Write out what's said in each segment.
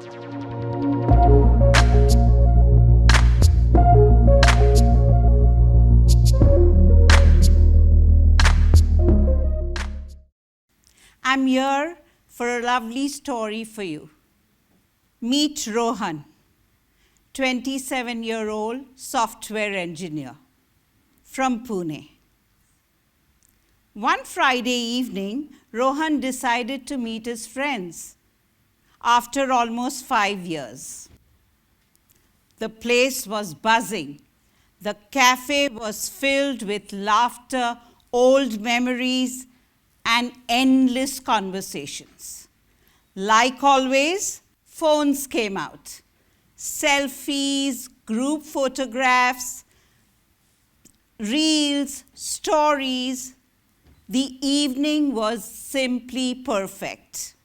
I'm here for a lovely story for you. Meet Rohan, 27-year-old software engineer from Pune. One Friday evening, Rohan decided to meet his friends after almost 5 years. The place was buzzing. The cafe was filled with laughter, old memories, and endless conversations. Like always, phones came out. Selfies, group photographs, reels, stories. The evening was simply perfect.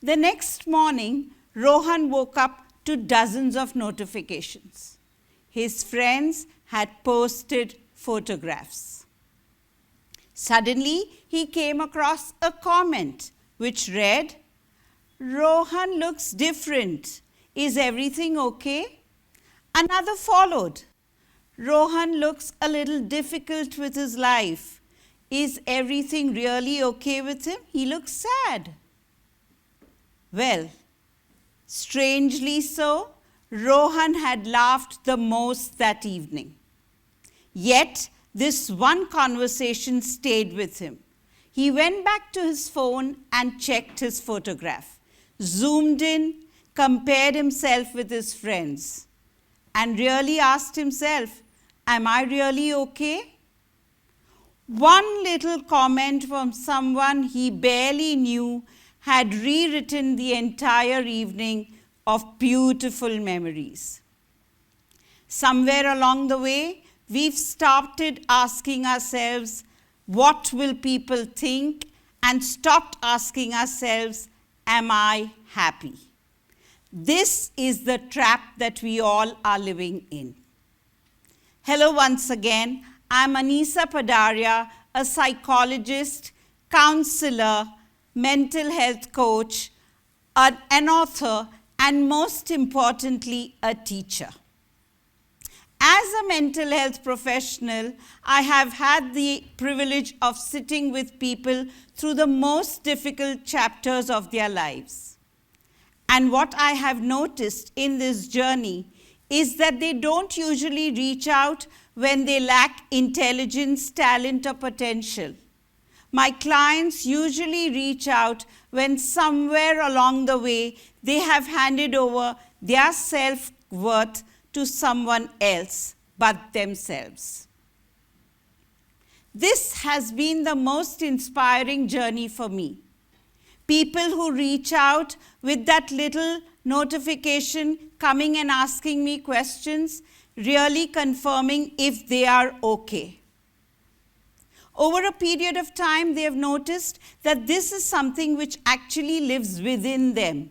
The next morning, Rohan woke up to dozens of notifications. His friends had posted photographs. Suddenly, he came across a comment which read, "Rohan looks different. Is everything okay?" Another followed. "Rohan looks a little difficult with his life. Is everything really okay with him? He looks sad." Well, strangely so, Rohan had laughed the most that evening. Yet, this one conversation stayed with him. He went back to his phone and checked his photograph, zoomed in, compared himself with his friends, and really asked himself, "Am I really okay?" One little comment from someone he barely knew had rewritten the entire evening of beautiful memories. Somewhere along the way, we've started asking ourselves, what will people think? And stopped asking ourselves, am I happy? This is the trap that we all are living in. Hello once again. I'm Anisa Padaria, a psychologist, counselor, mental health coach, an author, and most importantly, a teacher. As a mental health professional, I have had the privilege of sitting with people through the most difficult chapters of their lives. And what I have noticed in this journey is that they don't usually reach out when they lack intelligence, talent, or potential. My clients usually reach out when somewhere along the way they have handed over their self-worth to someone else but themselves. This has been the most inspiring journey for me. People who reach out with that little notification coming and asking me questions, really confirming if they are okay. Over a period of time, they have noticed that this is something which actually lives within them.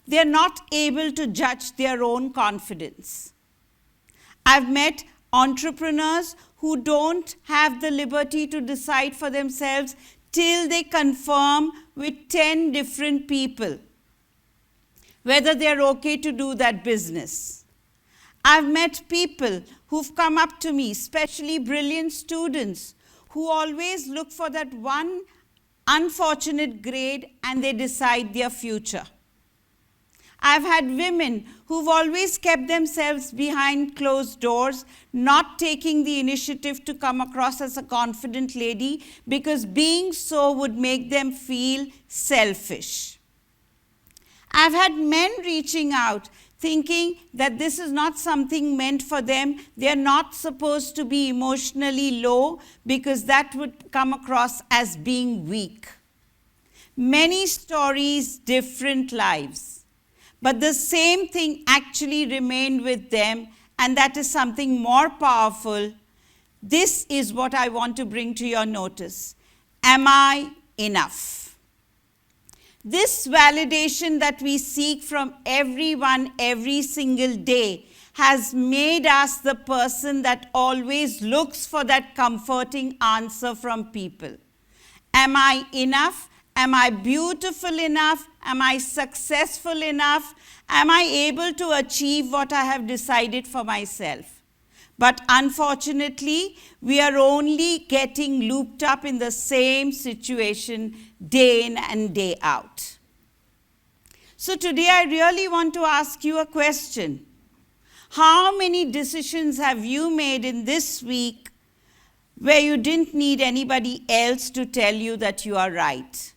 They are not able to judge their own confidence. I've met entrepreneurs who don't have the liberty to decide for themselves till they confirm with 10 different people whether they're okay to do that business. I've met people who've come up to me, especially brilliant students, who always look for that one unfortunate grade and they decide their future. I've had women who've always kept themselves behind closed doors, not taking the initiative to come across as a confident lady because being so would make them feel selfish. I've had men reaching out thinking that this is not something meant for them. They're not supposed to be emotionally low because that would come across as being weak. Many stories, different lives. But the same thing actually remained with them, and that is something more powerful. This is what I want to bring to your notice. Am I enough? This validation that we seek from everyone every single day has made us the person that always looks for that comforting answer from people. Am I enough? Am I beautiful enough? Am I successful enough? Am I able to achieve what I have decided for myself? But unfortunately, we are only getting looped up in the same situation day in and day out. So today I really want to ask you a question. How many decisions have you made in this week where you didn't need anybody else to tell you that you are right?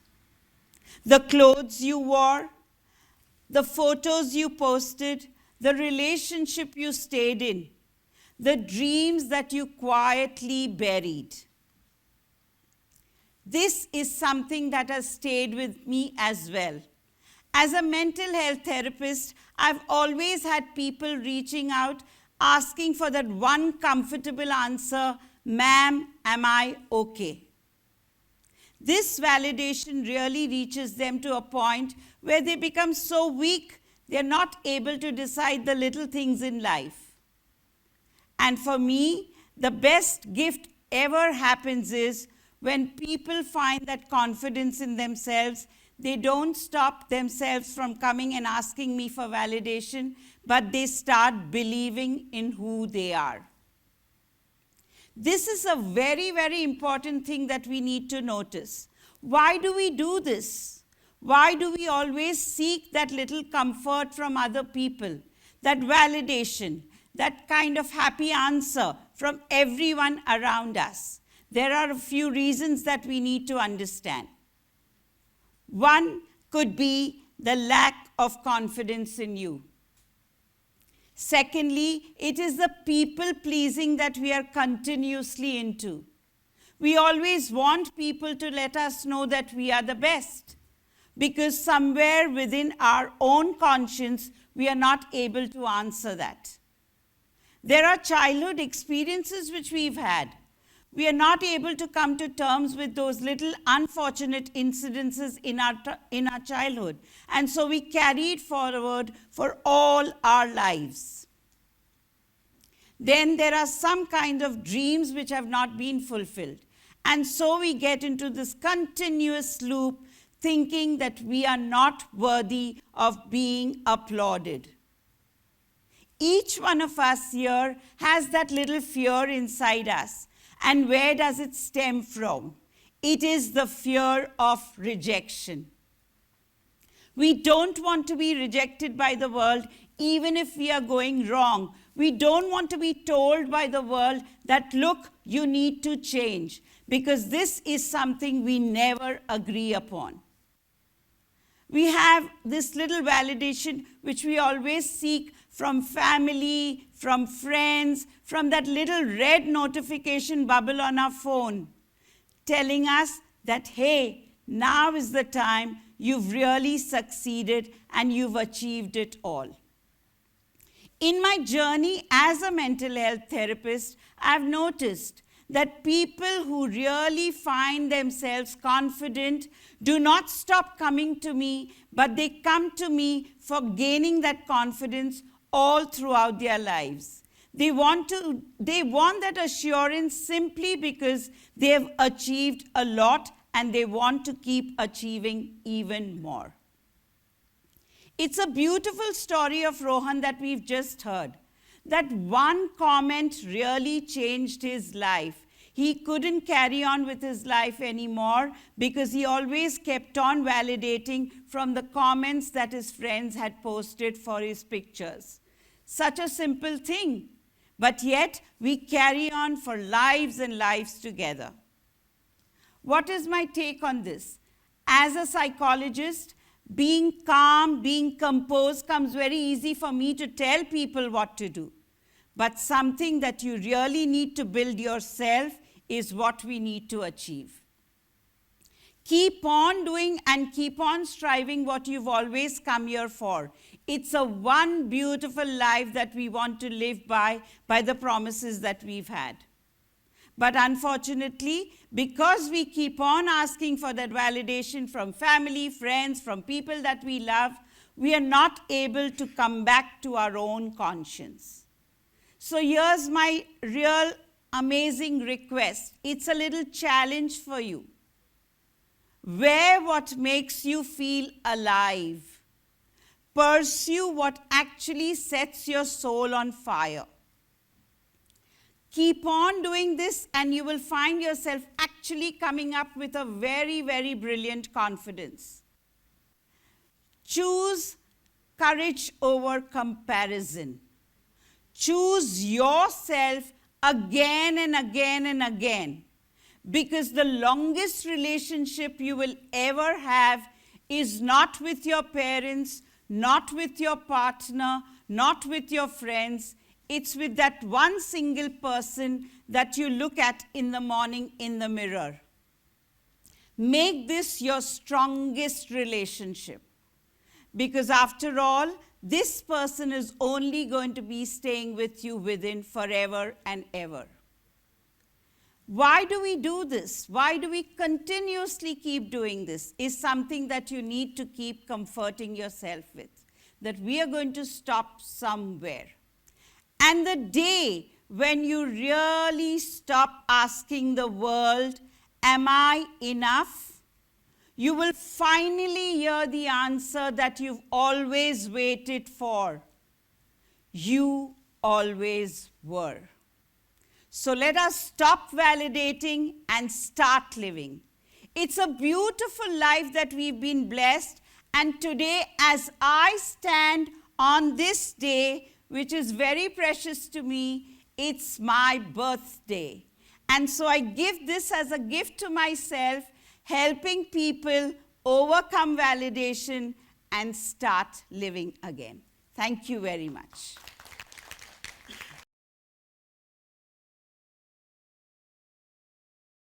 The clothes you wore, the photos you posted, the relationship you stayed in, the dreams that you quietly buried. This is something that has stayed with me as well. As a mental health therapist, I've always had people reaching out asking for that one comfortable answer, "Ma'am, am I okay?" This validation really reaches them to a point where they become so weak, they're not able to decide the little things in life. And for me, the best gift ever happens is when people find that confidence in themselves. They don't stop themselves from coming and asking me for validation, but they start believing in who they are. This is a very, very important thing that we need to notice. Why do we do this? Why do we always seek that little comfort from other people, that validation, that kind of happy answer from everyone around us? There are a few reasons that we need to understand. One could be the lack of confidence in you. Secondly, it is the people pleasing that we are continuously into. We always want people to let us know that we are the best, because somewhere within our own conscience, we are not able to answer that. There are childhood experiences which we've had. We are not able to come to terms with those little unfortunate incidences in our childhood. And so we carry it forward for all our lives. Then there are some kind of dreams which have not been fulfilled. And so we get into this continuous loop thinking that we are not worthy of being applauded. Each one of us here has that little fear inside us. And where does it stem from? It is the fear of rejection. We don't want to be rejected by the world even if we are going wrong. We don't want to be told by the world that, look, you need to change, because this is something we never agree upon. We have this little validation which we always seek from family, from friends, from that little red notification bubble on our phone, telling us that, hey, now is the time, you've really succeeded and you've achieved it all. In my journey as a mental health therapist, I've noticed that people who really find themselves confident do not stop coming to me, but they come to me for gaining that confidence all throughout their lives. They want that assurance simply because they have achieved a lot and they want to keep achieving even more. It's a beautiful story of Rohan that we've just heard. That one comment really changed his life. He couldn't carry on with his life anymore because he always kept on validating from the comments that his friends had posted for his pictures. Such a simple thing, but yet we carry on for lives and lives together. What is my take on this? As a psychologist, being calm, being composed comes very easy for me to tell people what to do. But something that you really need to build yourself is what we need to achieve. Keep on doing and keep on striving what you've always come here for. It's a one beautiful life that we want to live by the promises that we've had. But unfortunately, because we keep on asking for that validation from family, friends, from people that we love, we are not able to come back to our own conscience. So here's my real amazing request. It's a little challenge for you. Wear what makes you feel alive. Pursue what actually sets your soul on fire. Keep on doing this and you will find yourself actually coming up with a very, very brilliant confidence. Choose courage over comparison. Choose yourself again and again and again, because the longest relationship you will ever have is not with your parents, not with your partner, not with your friends. It's with that one single person that you look at in the morning in the mirror. Make this your strongest relationship, because after all, this person is only going to be staying with you within forever and ever. Why do we do this? Why do we continuously keep doing this? Is something that you need to keep comforting yourself with, that we are going to stop somewhere. And the day when you really stop asking the world, am I enough? You will finally hear the answer that you've always waited for. You always were. So let us stop validating and start living. It's a beautiful life that we've been blessed. And today, as I stand on this day, which is very precious to me, it's my birthday. And so I give this as a gift to myself, helping people overcome validation and start living again. Thank you very much.